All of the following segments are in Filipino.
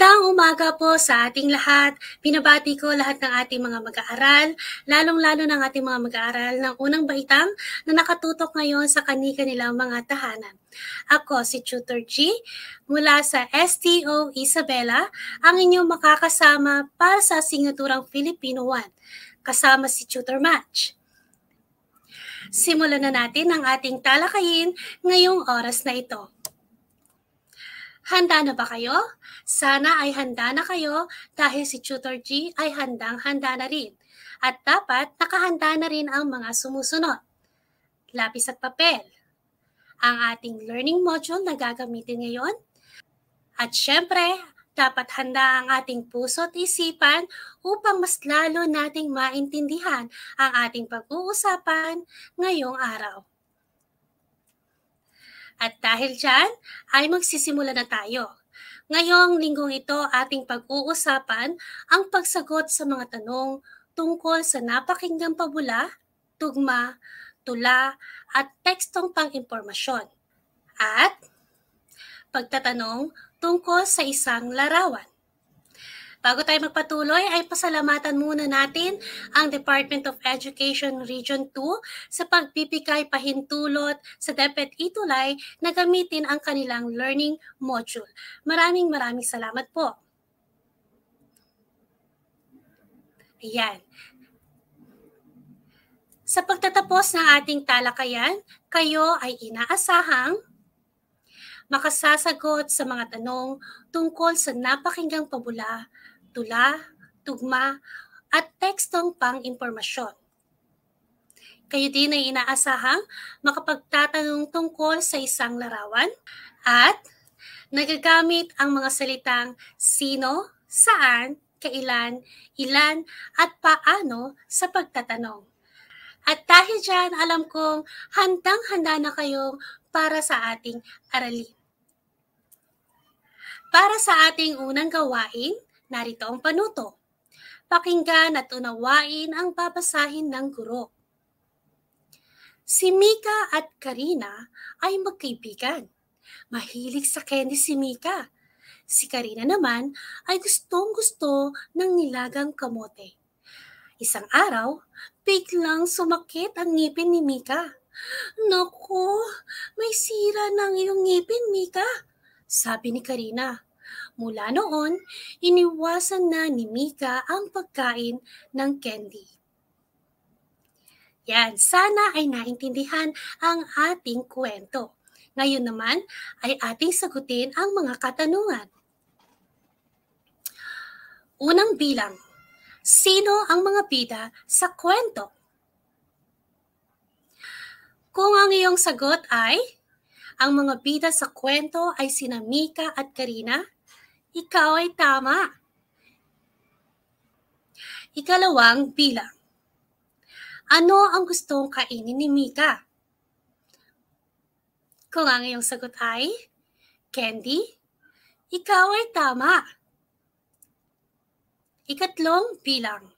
Magandang umaga po sa ating lahat. Binabati ko lahat ng ating mga mag-aaral, lalong-lalo ng ating mga mag-aaral ng unang baitang na nakatutok ngayon sa kani-kanilang mga tahanan. Ako si Tutor G mula sa STO Isabela, ang inyong makakasama para sa asignaturang Filipino 1, kasama si Tutor Match. Simulan na natin ang ating talakayin ngayong oras na ito. Handa na ba kayo? Sana ay handa na kayo dahil si Tutor G ay handang-handa na rin. At dapat nakahanda na rin ang mga sumusunod. Lapis at papel, ang ating learning module na gagamitin ngayon. At syempre, dapat handa ang ating puso at isipan upang mas lalo nating maintindihan ang ating pag-uusapan ngayong araw. At dahil dyan, ay magsisimula na tayo. Ngayong linggong ito, ating pag-uusapan ang pagsagot sa mga tanong tungkol sa napakinggang pabula, tugma, tula, at tekstong pang-impormasyon. At pagtatanong tungkol sa isang larawan. Bago tayo magpatuloy ay pasalamatan muna natin ang Department of Education Region 2 sa pagbibigay pahintulot sa DepEd Itulay na gamitin ang kanilang learning module. Maraming salamat po. Ayan. Sa pagtatapos ng ating talakayan, kayo ay inaasahang makasasagot sa mga tanong tungkol sa napakinggang pabula, tula, tugma, at tekstong pang-impormasyon. Kayo din ay inaasahang makapagtatanong tungkol sa isang larawan at nagagamit ang mga salitang sino, saan, kailan, ilan, at paano sa pagtatanong. At dahil dyan, alam kong handang-handa na kayo para sa ating aralin. Para sa ating unang gawain, narito ang panuto. Pakinggan at unawain ang babasahin ng guro. Si Mika at Karina ay magkaibigan. Mahilig sa candy si Mika. Si Karina naman ay gustong-gusto ng nilagang kamote. Isang araw, biglang sumakit ang ngipin ni Mika. Naku, may sira ng iyong ngipin, Mika, sabi ni Karina. Mula noon, iniwasan na ni Mika ang pagkain ng candy. Yan, sana ay naintindihan ang ating kwento. Ngayon naman ay ating sagutin ang mga katanungan. Unang bilang, sino ang mga bida sa kwento? Kung ang iyong sagot ay, ang mga bida sa kwento ay sina Mika at Karina, ikaw ay tama. Ikalawang bilang. Ano ang gustong kainin ni Mika? Kung ang iyong sagot ay candy, ikaw ay tama. Ikatlong bilang.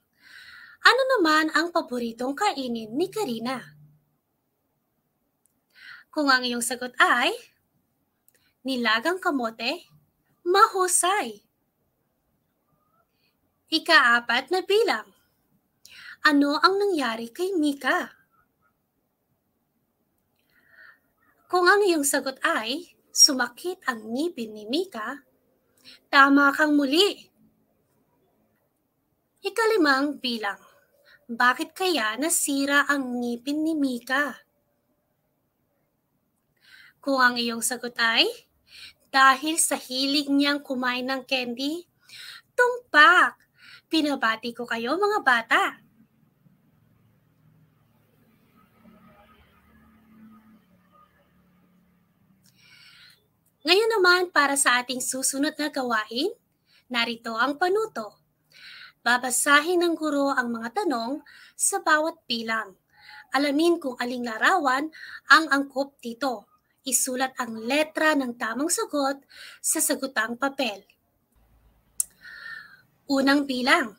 Ano naman ang paboritong kainin ni Karina? Kung ang iyong sagot ay nilagang kamote, mahusay. Ika-apat na bilang. Ano ang nangyari kay Mika? Kung ang iyong sagot ay sumakit ang ngipin ni Mika, tama kang muli. Ikalimang bilang. Bakit kaya nasira ang ngipin ni Mika? Kung ang iyong sagot ay dahil sa hilig niyang kumain ng candy, tumpak! Pinabati ko kayo mga bata. Ngayon naman para sa ating susunod na gawain, narito ang panuto. Babasahin ng guro ang mga tanong sa bawat bilang. Alamin kung aling larawan ang angkop dito. Isulat ang letra ng tamang sagot sa sagutang papel. Unang bilang.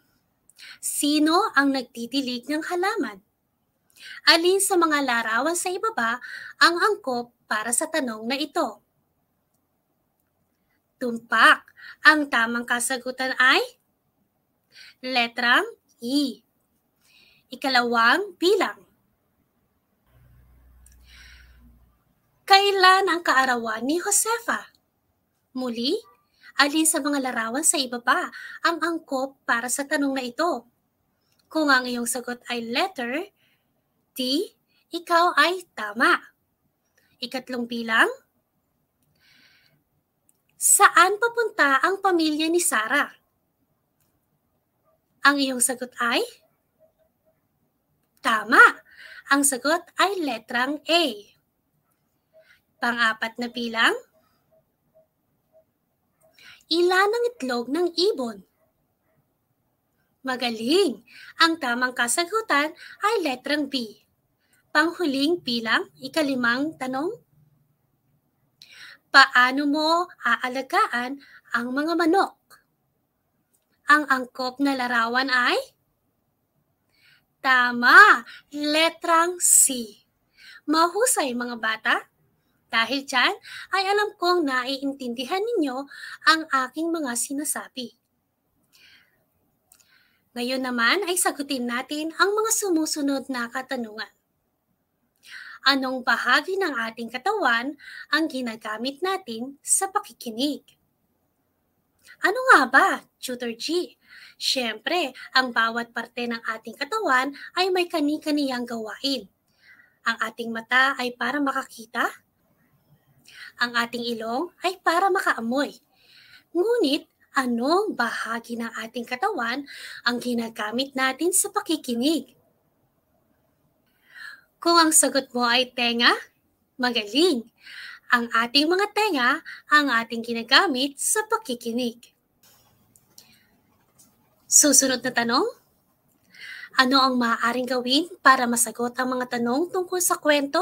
Sino ang nagtitilig ng halaman? Alin sa mga larawan sa ibaba ang angkop para sa tanong na ito? Tumpak. Ang tamang kasagutan ay letrang E. Ikalawang bilang. Kailan ang kaarawan ni Josefa? Muli, alin sa mga larawan sa ibaba ang angkop para sa tanong na ito? Kung ang iyong sagot ay letter D, ikaw ay tama. Ikatlong bilang. Saan papunta ang pamilya ni Sarah? Ang iyong sagot ay tama. Ang sagot ay letrang A. Pang-apat na bilang. Ilan ang itlog ng ibon? Magaling! Ang tamang kasagutan ay letrang B. Panghuling bilang, ikalimang tanong. Paano mo aalagaan ang mga manok? Ang angkop na larawan ay tama, letrang C. Mahusay mga bata. Dahil dyan ay alam kong naiintindihan ninyo ang aking mga sinasabi. Ngayon naman ay sagutin natin ang mga sumusunod na katanungan. Anong bahagi ng ating katawan ang ginagamit natin sa pakikinig? Ano nga ba, Tutor G? Siyempre, ang bawat parte ng ating katawan ay may kani-kaniyang gawain. Ang ating mata ay para makakita. Ang ating ilong ay para makaamoy. Ngunit, anong bahagi ng ating katawan ang ginagamit natin sa pakikinig? Kung ang sagot mo ay tenga, magaling. Ang ating mga tenga ang ating ginagamit sa pakikinig. Susunod na tanong. Ano ang maaaring gawin para masagot ang mga tanong tungkol sa kwento?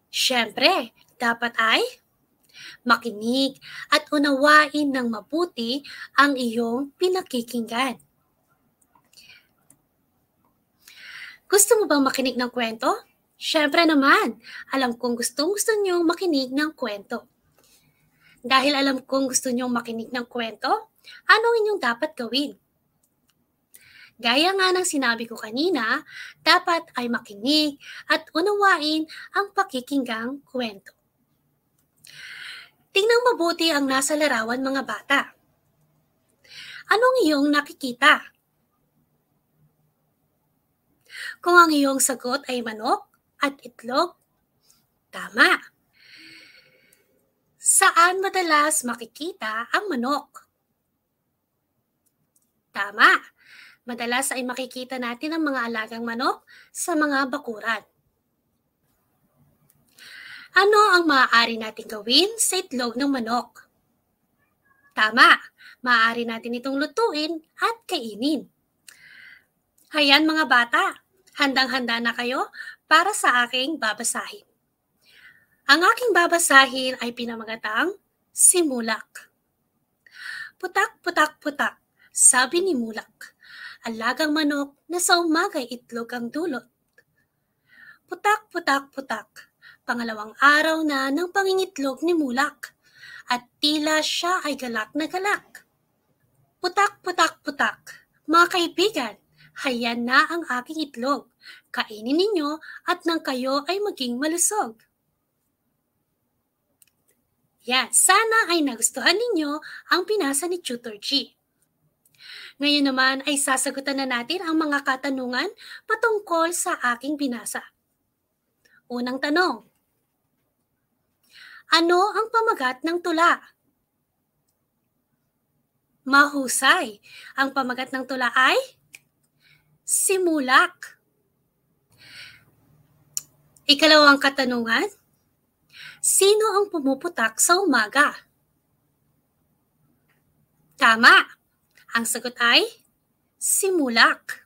Siyempre, dapat ay makinig at unawain ng mabuti ang iyong pinakikinggan. Gusto mo bang makinig ng kwento? Siyempre naman, alam kong gustong-gusto niyong makinig ng kwento. Dahil alam kong gusto niyong makinig ng kwento, anong inyong dapat gawin? Gaya nga ng sinabi ko kanina, dapat ay makinig at unawain ang pakikinggang kwento. Tingnan mabuti ang nasa larawan mga bata. Anong iyong nakikita? Kung ang iyong sagot ay manok at itlog, tama. Saan madalas makikita ang manok? Tama. Madalas ay makikita natin ang mga alagang manok sa mga bakuran. Ano ang maaari natin gawin sa itlog ng manok? Tama, maaari natin itong lutuin at kainin. Hayan mga bata, handang-handa na kayo para sa aking babasahin. Ang aking babasahin ay pinamagatang Simulak. Putak, putak, putak, sabi ni Mulak. Alagang manok na sa umaga'y itlog ang dulot. Putak, putak, putak. Pangalawang araw na ng pangingitlog ni Mulak at tila siya ay galak na galak. Putak, putak, putak. Mga kaibigan, hayan na ang aking itlog. Kainin ninyo at nang kayo ay maging malusog. Yan, sana ay nagustuhan ninyo ang pinasa ni Tutor G. Ngayon naman ay sasagutan na natin ang mga katanungan patungkol sa aking binasa. Unang tanong. Ano ang pamagat ng tula? Mahusay. Ang pamagat ng tula ay simulak. Ikalawang katanungan. Sino ang pumuputak sa umaga? Tama. Ang sagot ay simulak.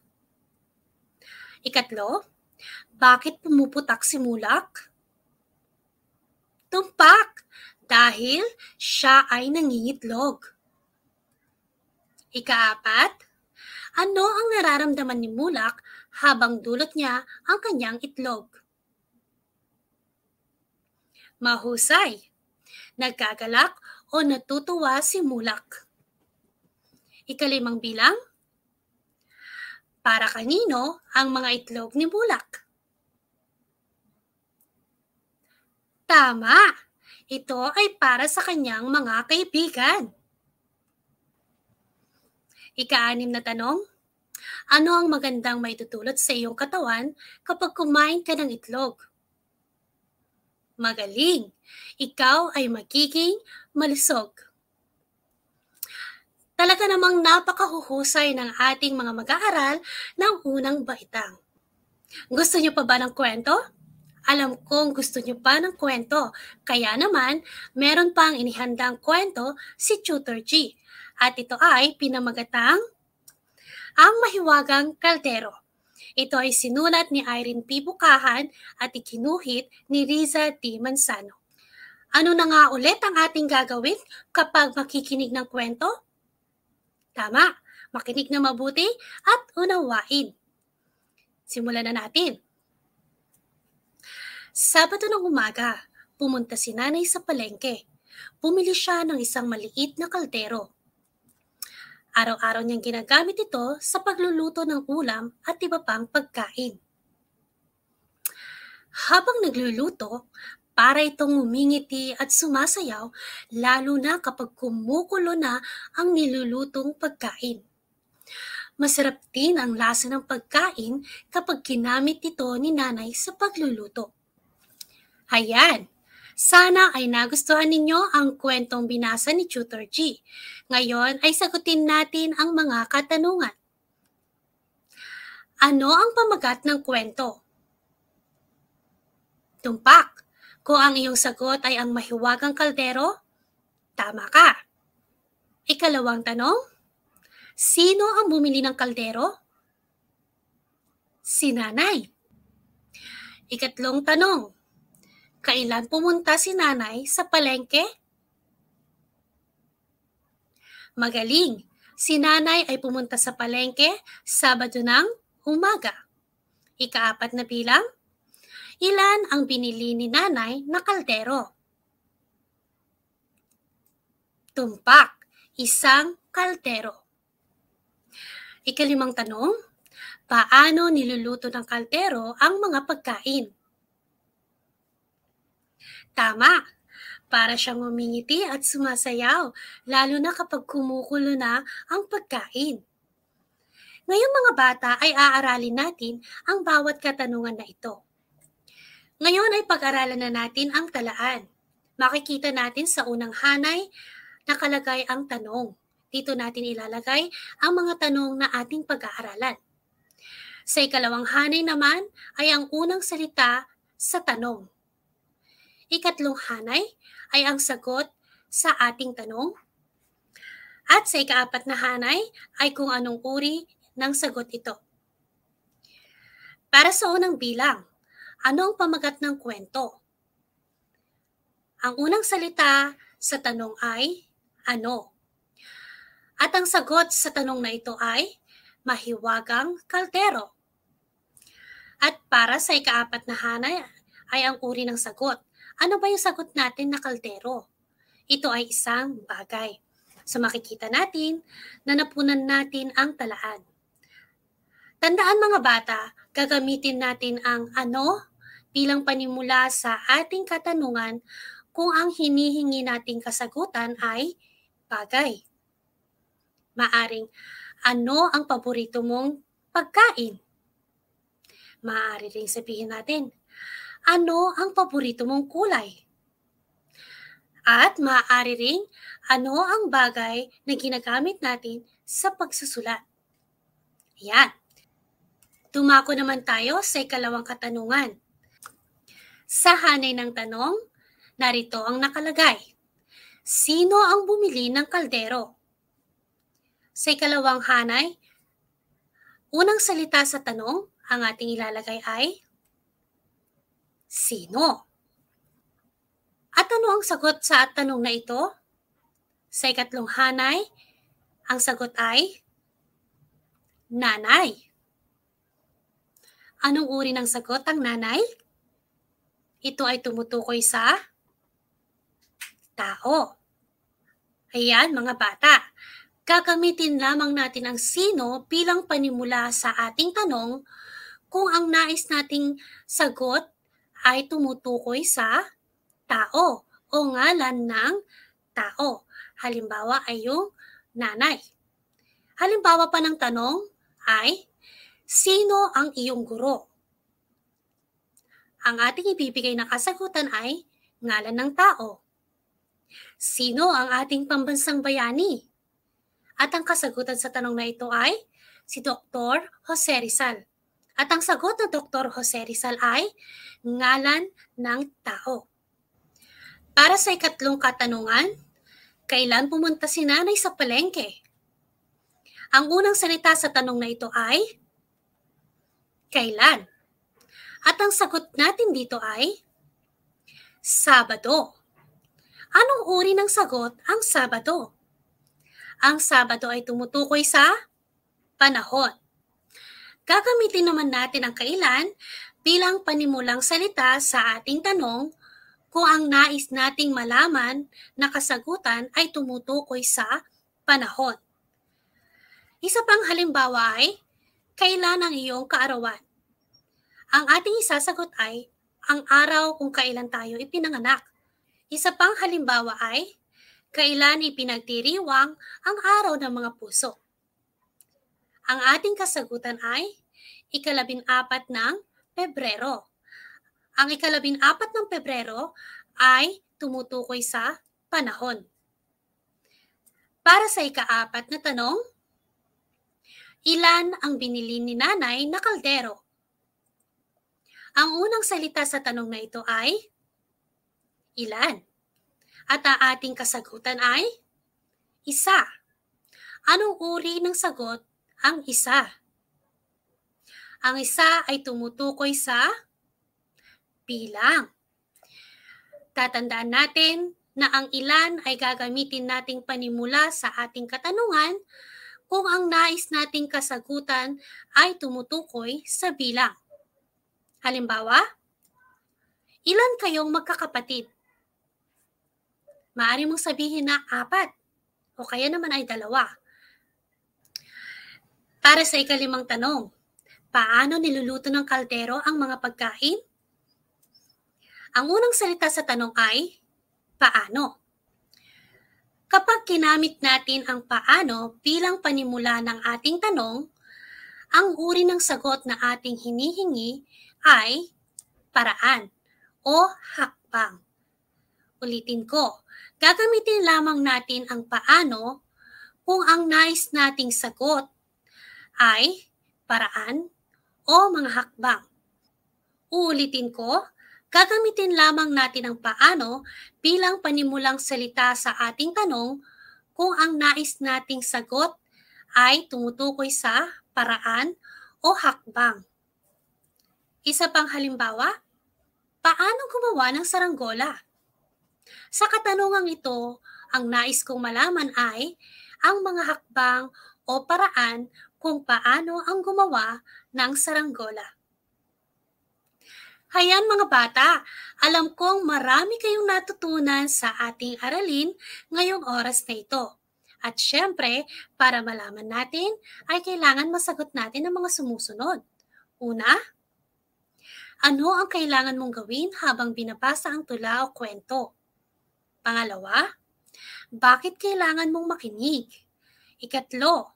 Ikatlo, bakit pumuputak si Mulak? Tumpak, dahil siya ay nangingitlog. Ikaapat, ano ang nararamdaman ni Mulak habang dulot niya ang kanyang itlog? Mahusay, nagkagalak o natutuwa si Mulak? Ikalimang bilang, para kanino ang mga itlog ni Mulak? Tama! Ito ay para sa kanyang mga kaibigan. Ika-anim na tanong, ano ang magandang maitutulot sa iyong katawan kapag kumain ka ng itlog? Magaling! Ikaw ay magiging malusog. Talaga namang napakahuhusay ng ating mga mag-aaral ng unang baitang. Gusto niyo pa ba ng kwento? Alam kong gusto niyo pa ng kwento, kaya naman meron pang inihandang kwento si Tutor G. At ito ay pinamagatang Ang Mahiwagang Kaldero. Ito ay sinulat ni Irene P. Bukahan at ikinuhit ni Riza D. Manzano. Ano na nga ulit ang ating gagawin kapag makikinig ng kwento? Tama, makinig na mabuti at unawain. Simulan na natin. Sabado ng umaga, pumunta si nanay sa palengke. Bumili siya ng isang maliit na kaldero. Araw-araw niyang ginagamit ito sa pagluluto ng ulam at iba pang pagkain. Habang nagluluto, para itong ngumingiti at sumasayaw, lalo na kapag kumukulo na ang nilulutong pagkain. Masarap din ang lasa ng pagkain kapag ginamit ito ni nanay sa pagluluto. Hayan! Sana ay nagustuhan ninyo ang kwentong binasa ni Tutor G. Ngayon ay sagutin natin ang mga katanungan. Ano ang pamagat ng kwento? Tumpak. Kung ang iyong sagot ay ang mahiwagang kaldero, tama ka. Ikalawang tanong, sino ang bumili ng kaldero? Si nanay. Ikatlong tanong, kailan pumunta si nanay sa palengke? Magaling! Si nanay ay pumunta sa palengke Sabado ng umaga. Ika-apat na bilang, ilan ang binili ni nanay na kaldero? Tumpak, isang kaldero. Ikalimang tanong, paano niluluto ng kaldero ang mga pagkain? Tama, para siyang ngumingiti at sumasayaw, lalo na kapag kumukulo na ang pagkain. Ngayong mga bata ay aaralin natin ang bawat katanungan na ito. Ngayon ay pag-aralan na natin ang talaan. Makikita natin sa unang hanay nakalagay ang tanong. Dito natin ilalagay ang mga tanong na ating pag-aaralan. Sa ikalawang hanay naman ay ang unang salita sa tanong. Ikatlong hanay ay ang sagot sa ating tanong. At sa ikaapat na hanay ay kung anong uri ng sagot ito. Para sa unang bilang, ano ang pamagat ng kwento? Ang unang salita sa tanong ay ano? At ang sagot sa tanong na ito ay mahiwagang kaldero. At para sa ikaapat na hanay ay ang uri ng sagot. Ano ba yung sagot natin na kaldero? Ito ay isang bagay. So makikita natin na napunan natin ang talaan. Tandaan mga bata, gagamitin natin ang ano bilang panimula sa ating katanungan kung ang hinihingi nating kasagutan ay bagay. Maaring, ano ang paborito mong pagkain? Maaari ring sabihin natin, ano ang paborito mong kulay? At maaari ring, ano ang bagay na ginagamit natin sa pagsusulat? Yan. Dumako naman tayo sa ikalawang katanungan. Sa hanay ng tanong, narito ang nakalagay. Sino ang bumili ng kaldero? Sa ikalawang hanay, unang salita sa tanong, ang ating ilalagay ay sino? At ano ang sagot sa tanong na ito? Sa ikatlong hanay, ang sagot ay nanay. Anong uri ng sagot ang nanay? Ito ay tumutukoy sa tao. Ayan mga bata, gagamitin lamang natin ang sino bilang panimula sa ating tanong kung ang nais nating sagot ay tumutukoy sa tao o ngalan ng tao. Halimbawa ay yung nanay. Halimbawa pa ng tanong ay, sino ang iyong guro? Ang ating ibibigay na kasagutan ay ngalan ng tao. Sino ang ating pambansang bayani? At ang kasagutan sa tanong na ito ay si Dr. Jose Rizal. At ang sagot ng Dr. Jose Rizal ay ngalan ng tao. Para sa ikatlong katanungan, kailan pumunta si nanay sa palengke? Ang unang salita sa tanong na ito ay kailan? At ang sagot natin dito ay Sabado. Anong uri ng sagot ang Sabado? Ang Sabado ay tumutukoy sa panahon. Gagamitin naman natin ang kailan bilang panimulang salita sa ating tanong kung ang nais nating malaman na kasagutan ay tumutukoy sa panahon. Isa pang halimbawa ay, kailan ang iyong kaarawan? Ang ating isasagot ay, ang araw kung kailan tayo ipinanganak. Isa pang halimbawa ay, kailan ipinagdiriwang ang araw ng mga puso. Ang ating kasagutan ay, 14 ng Pebrero. Ang 14 ng Pebrero ay tumutukoy sa panahon. Para sa ika-4 na tanong, ilan ang binili ni nanay na kaldero? Ang unang salita sa tanong na ito ay ilan? At ang ating kasagutan ay isa. Anong uri ng sagot ang isa? Ang isa ay tumutukoy sa bilang. Tatandaan natin na ang ilan ay gagamitin nating panimula sa ating katanungan kung ang nais nating kasagutan ay tumutukoy sa bilang. Halimbawa, ilan kayong magkakapatid? Maaari mong sabihin na 4 o kaya naman ay 2. Para sa ika-5 tanong, paano niluluto ng kaldero ang mga pagkain? Ang unang salita sa tanong ay paano. Kapag ginamit natin ang paano bilang panimula ng ating tanong, ang uri ng sagot na ating hinihingi ay paraan o hakbang. Ulitin ko, gagamitin lamang natin ang paano kung ang nais nating sagot ay paraan o mga hakbang. Uulitin ko, gagamitin lamang natin ang paano bilang panimulang salita sa ating tanong kung ang nais nating sagot ay tumutukoy sa paraan o hakbang. Isa pang halimbawa, paano gumawa ng saranggola? Sa katanungang ito, ang nais kong malaman ay ang mga hakbang o paraan kung paano ang gumawa ng saranggola. Hayan mga bata, alam kong marami kayong natutunan sa ating aralin ngayong oras na ito. At syempre, para malaman natin, ay kailangan masagot natin ang mga sumusunod. Una, ano ang kailangan mong gawin habang binabasa ang tula o kwento? Pangalawa, bakit kailangan mong makinig? Ikatlo,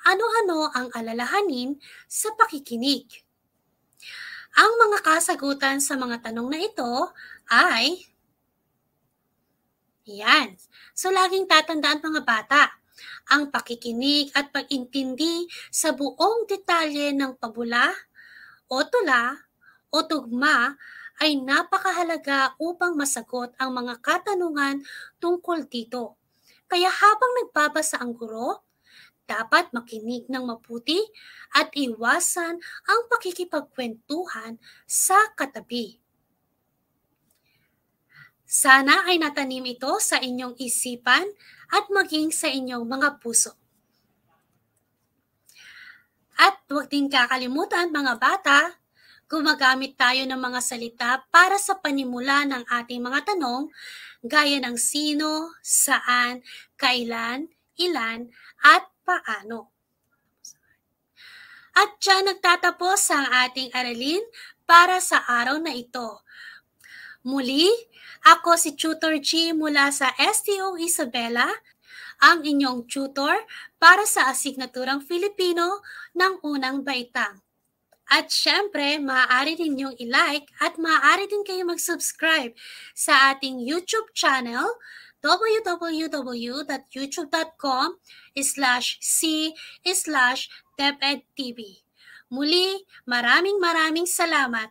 ano-ano ang alalahanin sa pakikinig? Ang mga kasagutan sa mga tanong na ito ay yan. So laging tatandaan mga bata, ang pakikinig at pag-intindi sa buong detalye ng pabula o tula o tugma ay napakahalaga upang masagot ang mga katanungan tungkol dito. Kaya habang nagbabasa ang guro, dapat makinig ng mabuti at iwasan ang pakikipagkwentuhan sa katabi. Sana ay natanim ito sa inyong isipan at maging sa inyong mga puso. At huwag din kakalimutan mga bata, Gumagamit tayo ng mga salita para sa panimula ng ating mga tanong gaya ng sino, saan, kailan, ilan, at paano. At dyan nagtatapos ang ating aralin para sa araw na ito. Muli, ako si Tutor G mula sa STO Isabela, ang inyong tutor para sa asignaturang Filipino ng unang baitang. At syempre, maaari din niyong i-like at maaari din kayo mag-subscribe sa ating YouTube channel www.youtube.com/c/DepEdTV. Muli, maraming salamat.